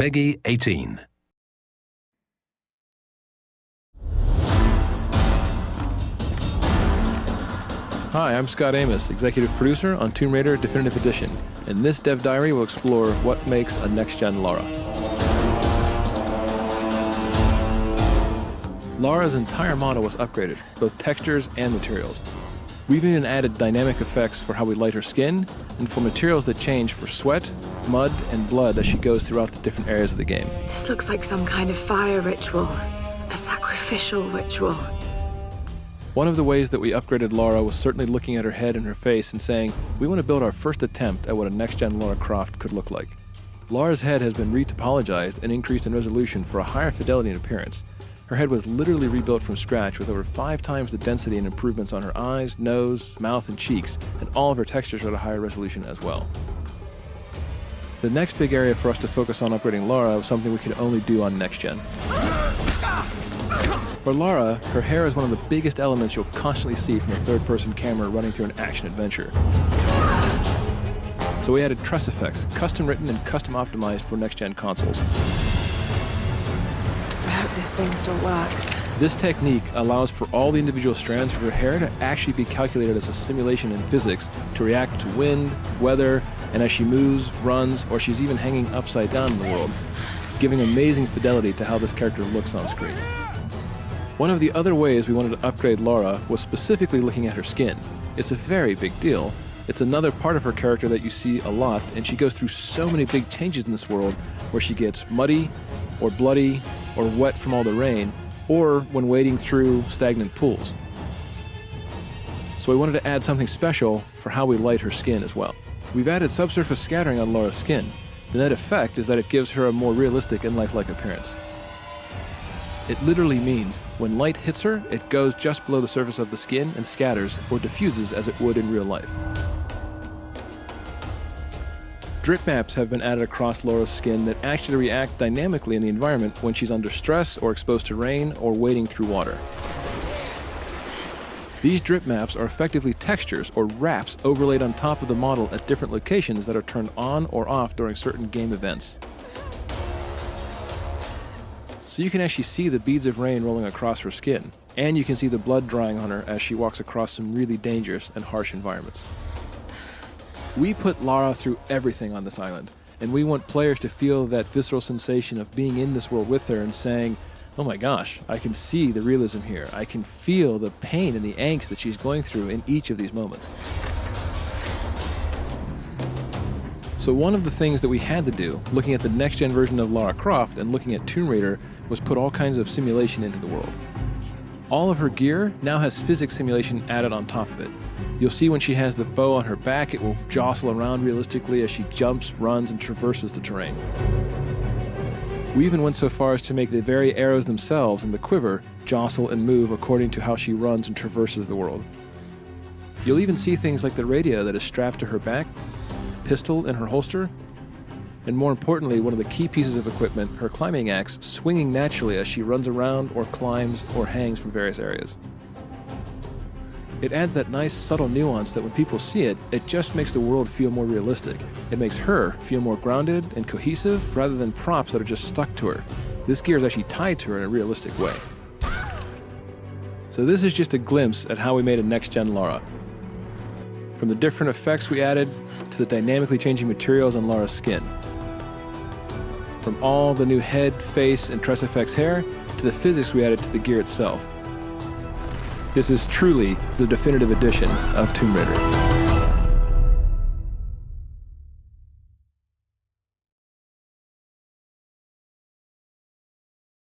Peggy 18. Hi, I'm Scott Amos, executive producer on Tomb Raider Definitive Edition, and this Dev Diary will explore what makes a next-gen Lara. Lara's entire model was upgraded, both textures and materials. We've even added dynamic effects for how we light her skin, and for materials that change for sweat, mud, and blood as she goes throughout the different areas of the game. This looks like some kind of fire ritual, a sacrificial ritual. One of the ways that we upgraded Lara was certainly looking at her head and her face and saying, we want to build our first attempt at what a next-gen Lara Croft could look like. Lara's head has been retopologized and increased in resolution for a higher fidelity and appearance. Her head was literally rebuilt from scratch with over 5 times the density and improvements on her eyes, nose, mouth, and cheeks, and all of her textures are at a higher resolution as well. The next big area for us to focus on upgrading Lara was something we could only do on next-gen. For Lara, her hair is one of the biggest elements you'll constantly see from a third-person camera running through an action-adventure. So we added truss effects, custom-written and custom-optimized for next-gen consoles. I hope this thing still works. This technique allows for all the individual strands of her hair to actually be calculated as a simulation in physics to react to wind, weather, and as she moves, runs, or she's even hanging upside down in the world, giving amazing fidelity to how this character looks on screen. One of the other ways we wanted to upgrade Lara was specifically looking at her skin. It's a very big deal. It's another part of her character that you see a lot, and she goes through so many big changes in this world where she gets muddy, or bloody, or wet from all the rain, or when wading through stagnant pools. So we wanted to add something special for how we light her skin as well. We've added subsurface scattering on Lara's skin. The net effect is that it gives her a more realistic and lifelike appearance. It literally means when light hits her, it goes just below the surface of the skin and scatters or diffuses as it would in real life. Drip maps have been added across Lara's skin that actually react dynamically in the environment when she's under stress or exposed to rain or wading through water. These drip maps are effectively textures or wraps overlaid on top of the model at different locations that are turned on or off during certain game events. So you can actually see the beads of rain rolling across her skin, and you can see the blood drying on her as she walks across some really dangerous and harsh environments. We put Lara through everything on this island, and we want players to feel that visceral sensation of being in this world with her and saying, oh my gosh, I can see the realism here. I can feel the pain and the angst that she's going through in each of these moments. So one of the things that we had to do, looking at the next-gen version of Lara Croft and looking at Tomb Raider, was put all kinds of simulation into the world. All of her gear now has physics simulation added on top of it. You'll see when she has the bow on her back, it will jostle around realistically as she jumps, runs, and traverses the terrain. We even went so far as to make the very arrows themselves and the quiver jostle and move according to how she runs and traverses the world. You'll even see things like the radio that is strapped to her back, pistol in her holster, and more importantly, one of the key pieces of equipment, her climbing axe, swinging naturally as she runs around or climbs or hangs from various areas. It adds that nice subtle nuance that when people see it, it just makes the world feel more realistic. It makes her feel more grounded and cohesive rather than props that are just stuck to her. This gear is actually tied to her in a realistic way. So this is just a glimpse at how we made a next-gen Lara. From the different effects we added to the dynamically changing materials on Lara's skin. From all the new head, face, and truss effects hair to the physics we added to the gear itself. This is truly the definitive edition of Tomb Raider.